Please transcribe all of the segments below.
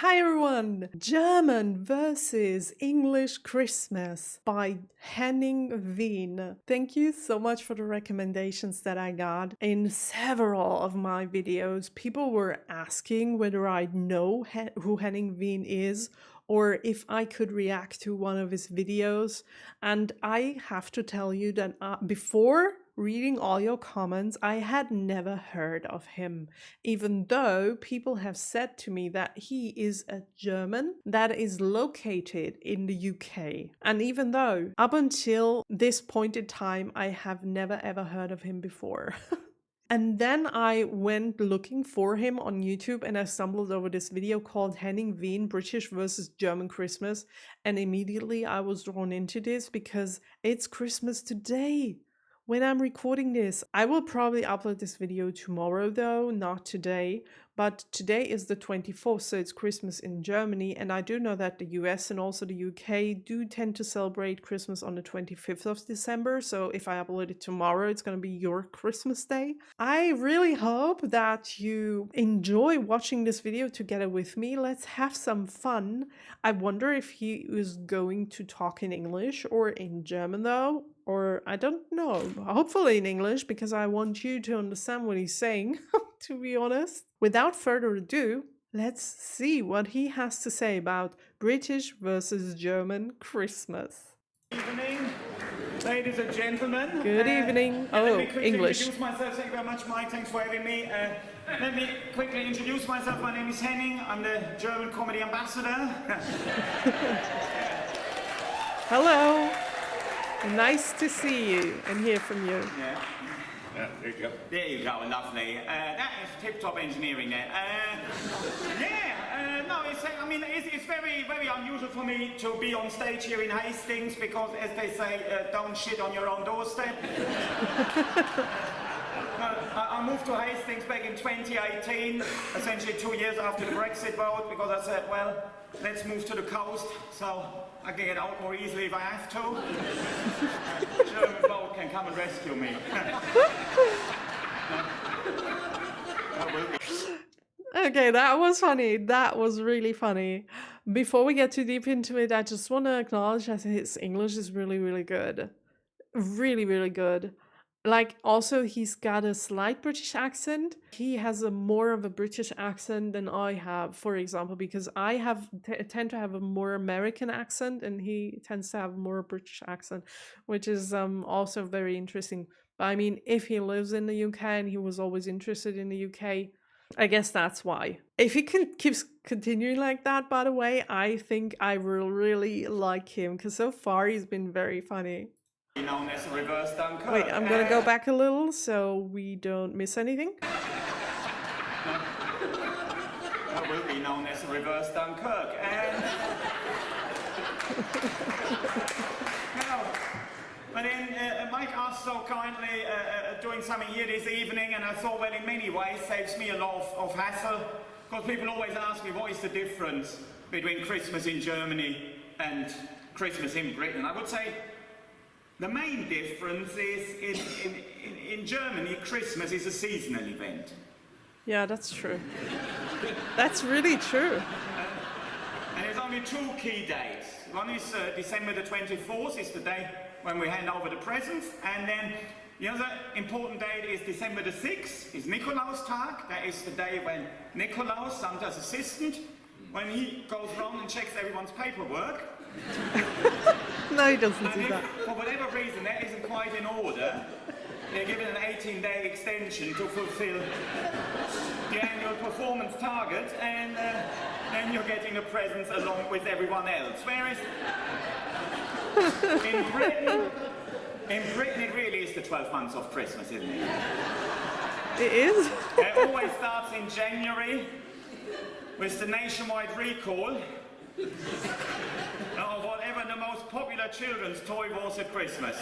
Hi everyone! German versus English Christmas by Henning Wehn. Thank you so much for the recommendations that I got. In several of my videos, people were asking whether I know who Henning Wehn is or if I could react to one of his videos. And I have to tell you that before reading all your comments, I had never heard of him, even though people have said to me that he is a German that is located in the UK. And even though up until this point in time, I have never ever heard of him before. And then I went looking for him on YouTube and I stumbled over this video called Henning Wehn, British versus German Christmas. And immediately I was drawn into this because it's Christmas today. When I'm recording this, I will probably upload this video tomorrow though, not today. But today is the 24th, so it's Christmas in Germany. And I do know that the US and also the UK do tend to celebrate Christmas on the 25th of December. So if I upload it tomorrow, it's going to be your Christmas day. I really hope that you enjoy watching this video together with me. Let's have some fun. I wonder if he is going to talk in English or in German though. Or I don't know, hopefully in English, because I want you to understand what he's saying, to be honest. Without further ado, let's see what he has to say about British versus German Christmas. Good evening, ladies and gentlemen. Good evening. Oh, let me quickly English. Introduce myself. Thank you very much, Mike. Thanks for having me. Let me quickly introduce myself. My name is Henning. I'm the German comedy ambassador. Hello. Nice to see you and hear from you. Yeah. There you go. There you go, lovely. That is tip-top engineering there. It's very, very unusual for me to be on stage here in Hastings because, as they say, don't shit on your own doorstep. I moved to Hastings back in 2018, essentially 2 years after the Brexit vote, because I said, well, let's move to the coast, so I can get out more easily if I have to. A German boat can come and rescue me. Okay, that was funny. That was really funny. Before we get too deep into it, I just want to acknowledge that his English is really, really good. Really, really good. Like, also, he's got a slight British accent. He has more of a British accent than I have, for example, because I tend to have a more American accent and he tends to have more British accent, which is also very interesting. But I mean, if he lives in the UK and he was always interested in the UK, I guess that's why. If he keeps continuing like that, by the way, I think I will really like him because so far he's been very funny. Known as reverse Dunkirk. Wait, I'm gonna go back a little so we don't miss anything. That will be known as reverse Dunkirk. But then Mike asked so kindly doing something here this evening, and I thought, well, in many ways saves me a lot of hassle, because people always ask me what is the difference between Christmas in Germany and Christmas in Britain. I would say the main difference is in Germany, Christmas is a seasonal event. Yeah, that's true. That's really true. And there's only two key dates. One is December the 24th, is the day when we hand over the presents, and then the other important date is December the 6th, is Nikolaustag. That is the day when Nikolaus, Santa's assistant, when he goes around and checks everyone's paperwork. No, he doesn't do that. For whatever reason that isn't quite in order, they're given an 18-day extension to fulfill the annual performance target, and then you're getting the presents along with everyone else. Whereas in Britain it really is the 12 months of Christmas, isn't it? It is? It always starts in January with the nationwide recall of whatever the most popular children's toy was at Christmas.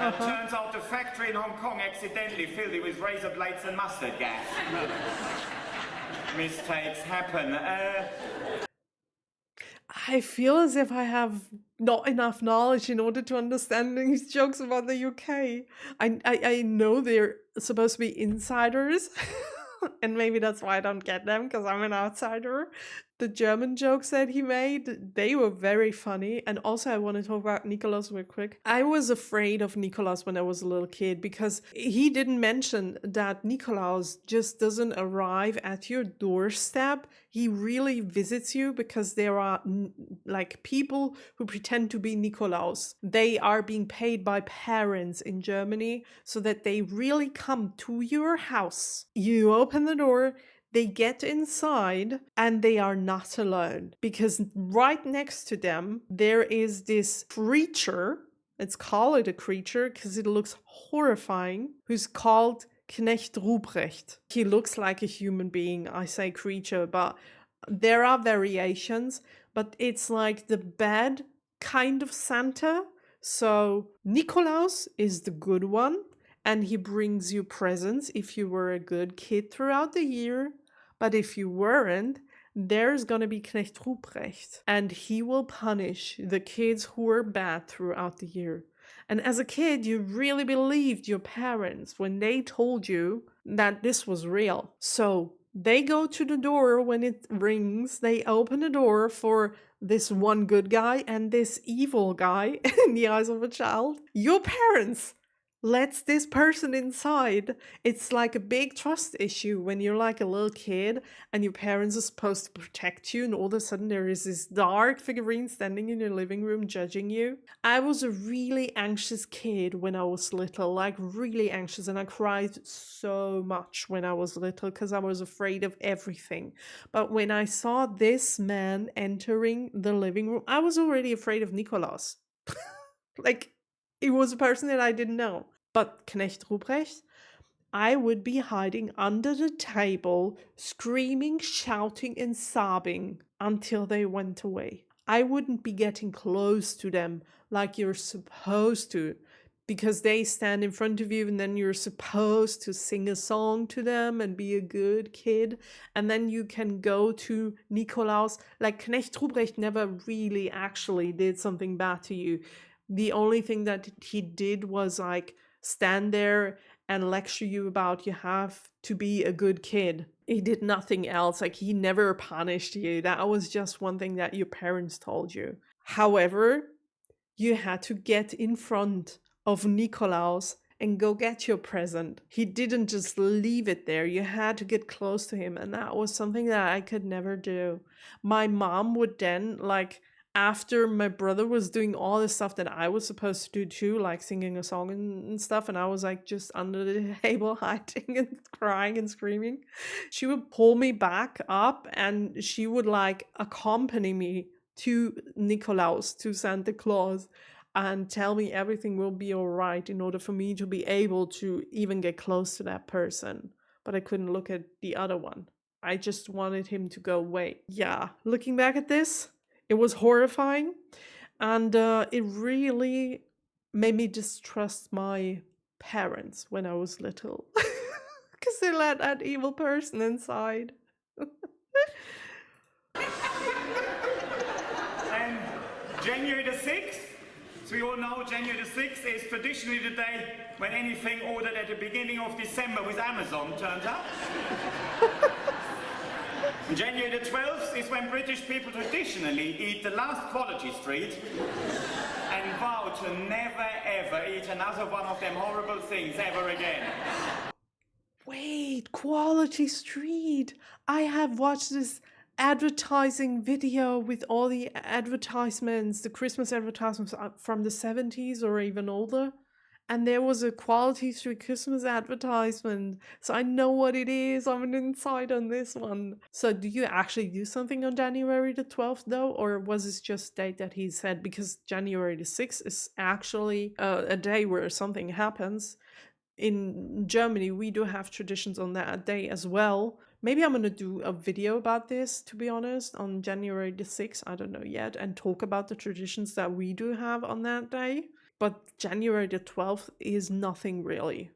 It turns out the factory in Hong Kong accidentally filled it with razor blades and mustard gas. Mistakes happen. I feel as if I have not enough knowledge in order to understand these jokes about the UK. I know they're supposed to be insiders, And maybe that's why I don't get them, because I'm an outsider. The German jokes that he made, they were very funny. And also, I want to talk about Nicholas real quick. I was afraid of Nicholas when I was a little kid because he didn't mention that Nicholas just doesn't arrive at your doorstep. He really visits you because there are like people who pretend to be Nikolaus. They are being paid by parents in Germany so that they really come to your house. You open the door, they get inside, and they are not alone because right next to them there is this creature. Let's call it a creature because it looks horrifying, who's called Knecht Ruprecht. He looks like a human being. I say creature, but there are variations, but it's like the bad kind of Santa. So Nikolaus is the good one, and he brings you presents if you were a good kid throughout the year. But if you weren't, there's gonna be Knecht Ruprecht, and he will punish the kids who were bad throughout the year. And as a kid, you really believed your parents when they told you that this was real. So they go to the door when it rings, they open the door for this one good guy and this evil guy in the eyes of a child. Your parents lets this person inside. It's like a big trust issue when you're like a little kid and your parents are supposed to protect you, and all of a sudden there is this dark figurine standing in your living room judging you. I was a really anxious kid when I was little, like really anxious, and I cried so much when I was little because I was afraid of everything. But when I saw this man entering the living room, I was already afraid of Nikolaus. Like, it was a person that I didn't know. But Knecht Ruprecht, I would be hiding under the table, screaming, shouting, and sobbing until they went away. I wouldn't be getting close to them like you're supposed to, because they stand in front of you and then you're supposed to sing a song to them and be a good kid. And then you can go to Nikolaus. Like, Knecht Ruprecht never really actually did something bad to you. The only thing that he did was like stand there and lecture you about you have to be a good kid. He did nothing else. Like, he never punished you. That was just one thing that your parents told you. However, you had to get in front of Nikolaus and go get your present. He didn't just leave it there. You had to get close to him. And that was something that I could never do. My mom would then, like, after my brother was doing all the stuff that I was supposed to do too, like singing a song and stuff, and I was like just under the table hiding and crying and screaming, she would pull me back up and she would like accompany me to Nikolaus, to Santa Claus, and tell me everything will be all right in order for me to be able to even get close to that person. But I couldn't look at the other one. I just wanted him to go away. Yeah, looking back at this, it was horrifying, and it really made me distrust my parents when I was little, because they let that evil person inside. And January the 6th, as we all know, January the 6th is traditionally the day when anything ordered at the beginning of December with Amazon turns up. January the 12th is when British people traditionally eat the last quality street and vow to never ever eat another one of them horrible things ever again. Wait, Quality Street. I have watched this advertising video with all the advertisements, the Christmas advertisements from the 70s or even older. And there was a Quality Street Christmas advertisement. So I know what it is. I'm an insider on this one. So do you actually do something on January the 12th though? Or was it just a date that he said? Because January the 6th is actually a day where something happens. In Germany, we do have traditions on that day as well. Maybe I'm going to do a video about this, to be honest, on January the 6th. I don't know yet. And talk about the traditions that we do have on that day. But January the 12th is nothing really.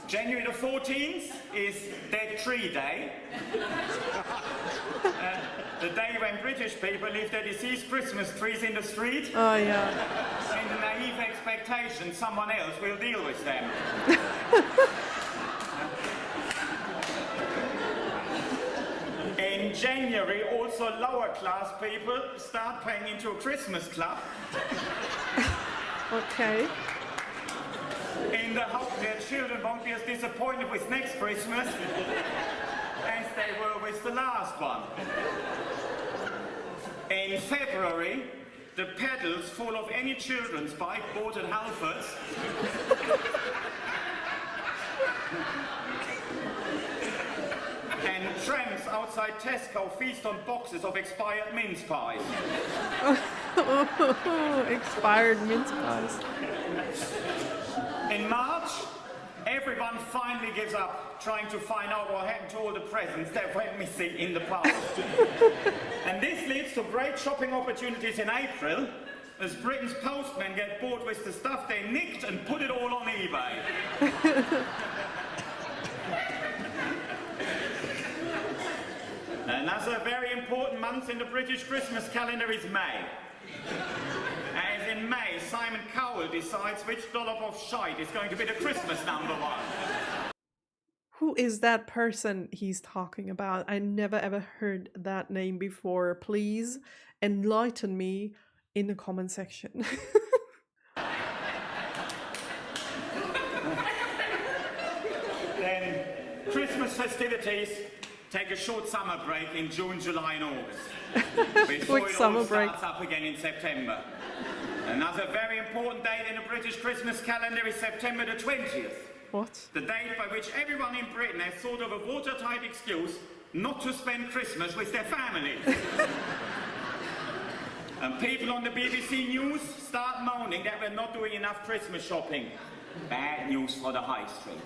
January the 14th is Dead Tree Day. The day when British people leave their deceased Christmas trees in the street. Oh, yeah. in the naive expectation someone else will deal with them. In January, also lower class people start paying into a Christmas club. Okay. In the hope their children won't be as disappointed with next Christmas as they were with the last one. In February, the pedals full of any children's bike bought at Halfords and tramps outside Tesco feast on boxes of expired mince pies. Expired mince pies. In March, everyone finally gives up trying to find out what happened to all the presents that went missing in the past. And this leads to great shopping opportunities in April, as Britain's postmen get bored with the stuff they nicked and put it all on eBay. Another very important month in the British Christmas calendar is May. As in May, Simon Cowell decides which dollop of shite is going to be the Christmas #1. Who is that person he's talking about? I never ever heard that name before. Please enlighten me in the comment section. Then Christmas festivities take a short summer break in June, July and August. Before Quick it summer all break. starts up again in September. Another very important date in the British Christmas calendar is September the 20th. What? The date by which everyone in Britain has sort of a watertight excuse not to spend Christmas with their families. And people on the BBC News start moaning that we're not doing enough Christmas shopping. Bad news for the high street.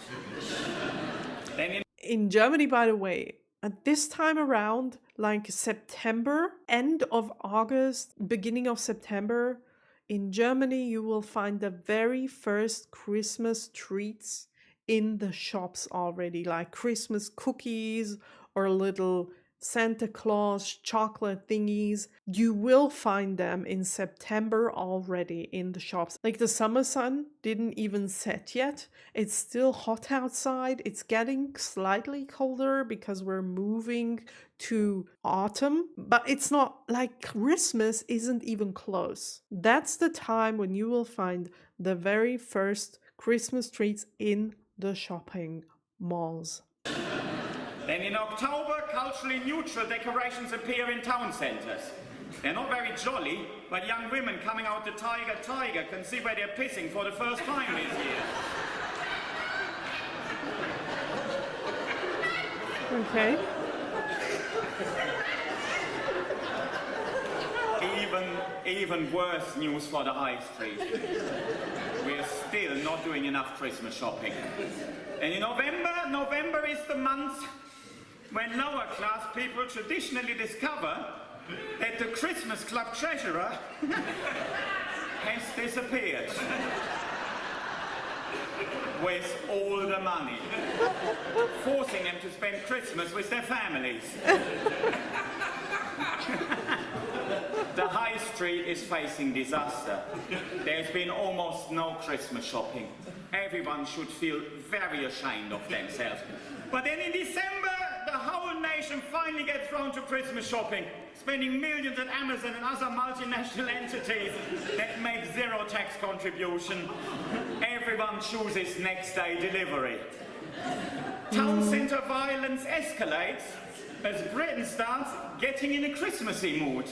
Then In Germany, by the way, at this time around, like September, end of August, beginning of September, in Germany, you will find the very first Christmas treats in the shops already, like Christmas cookies or little Santa Claus chocolate thingies. You will find them in September already in the shops. Like the summer sun didn't even set yet. It's still hot outside. It's getting slightly colder because we're moving to autumn, but it's not like Christmas isn't even close. That's the time when you will find the very first Christmas treats in the shopping malls. Then in October, culturally neutral decorations appear in town centres. They're not very jolly, but young women coming out to Tiger can see where they're pissing for the first time this year. Okay. Even worse news for the high street. We're still not doing enough Christmas shopping. And in November is the month when lower class people traditionally discover that the Christmas club treasurer has disappeared with all the money, forcing them to spend Christmas with their families. The high street is facing disaster. There's been almost no Christmas shopping. Everyone should feel very ashamed of themselves. But then in December, the whole nation finally gets round to Christmas shopping, spending millions at Amazon and other multinational entities that make zero tax contribution. Everyone chooses next day delivery. Town centre violence escalates as Britain starts getting in a Christmassy mood.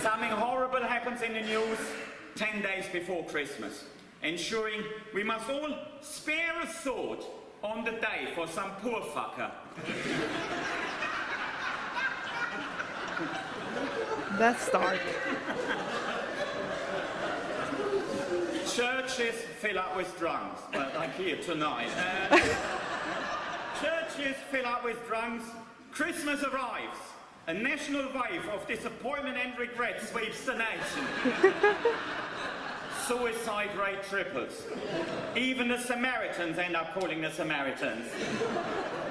Something horrible happens in the news 10 days before Christmas, ensuring we must all spare a thought on the day for some poor fucker. That's dark. Churches fill up with drunks, well, like here tonight. Churches fill up with drunks. Christmas arrives. A national wave of disappointment and regret sweeps the nation. suicide rate triples. Even the Samaritans end up calling the Samaritans.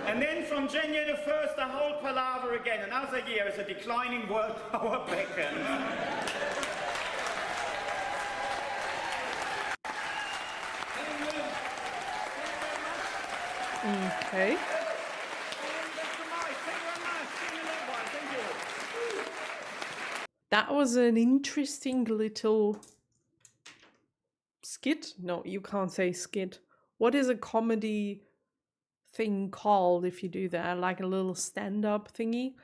And then from January the 1st, the whole palaver again. Another year as a declining world power beckons. Okay. That was an interesting little skit. No, you can't say skit. What is a comedy thing called if you do that? Like a little stand-up thingy?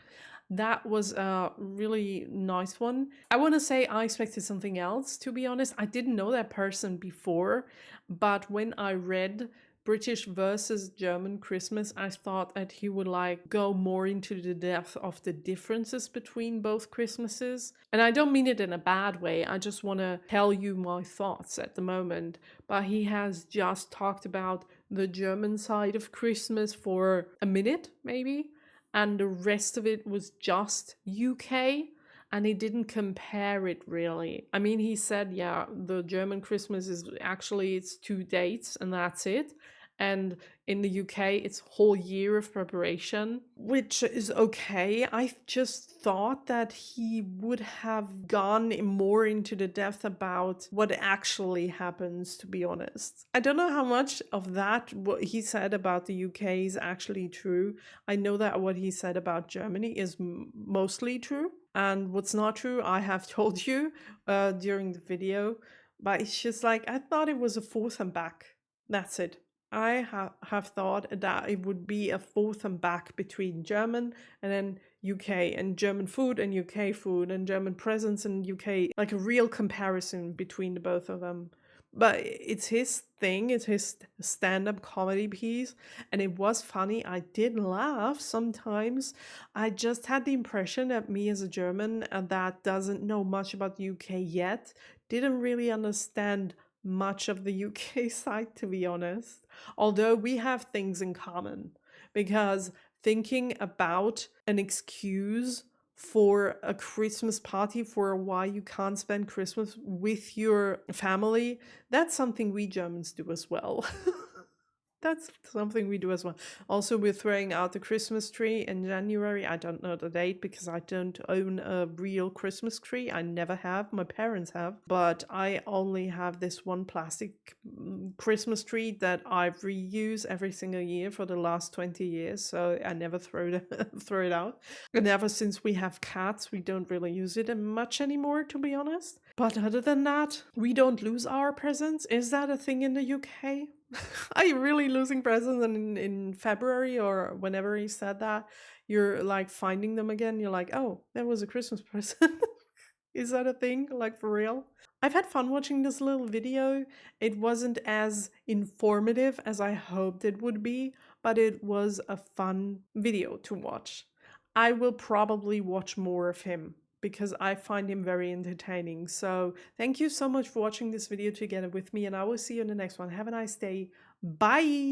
That was a really nice one. I want to say I expected something else, to be honest. I didn't know that person before, but when I read British versus German Christmas, I thought that he would like go more into the depth of the differences between both Christmases. And I don't mean it in a bad way. I just want to tell you my thoughts at the moment. But he has just talked about the German side of Christmas for a minute, maybe. And the rest of it was just UK, and he didn't compare it really. I mean, he said, yeah, the German Christmas is actually it's 2 dates and that's it. And in the UK, it's a whole year of preparation, which is okay. I just thought that he would have gone more into the depth about what actually happens, to be honest. I don't know how much of that, what he said about the UK is actually true. I know that what he said about Germany is mostly true. And what's not true, I have told you during the video. But it's just like, I thought it was a forth and back. That's it. I have thought that it would be a forth and back between German and then UK, and German food and UK food, and German presents and UK, like a real comparison between the both of them. But it's his thing, it's his stand-up comedy piece, and it was funny. I did laugh sometimes. I just had the impression that me as a German that doesn't know much about the UK yet didn't really understand much of the UK side, to be honest. Although we have things in common, because thinking about an excuse for a Christmas party for why you can't spend Christmas with your family, that's something we Germans do as well. That's something we do as well. Also, we're throwing out the Christmas tree in January. I don't know the date because I don't own a real Christmas tree. I never have. My parents have. But I only have this one plastic Christmas tree that I reuse every single year for the last 20 years. So I never throw it out. And ever since we have cats, we don't really use it much anymore, to be honest. But other than that, we don't lose our presents. Is that a thing in the UK? Are you really losing presents in February or whenever he said that? You're like finding them again. You're like, oh, that was a Christmas present. Is that a thing? Like for real? I've had fun watching this little video. It wasn't as informative as I hoped it would be, but it was a fun video to watch. I will probably watch more of him because I find him very entertaining. So thank you so much for watching this video together with me, and I will see you in the next one. Have a nice day. Bye!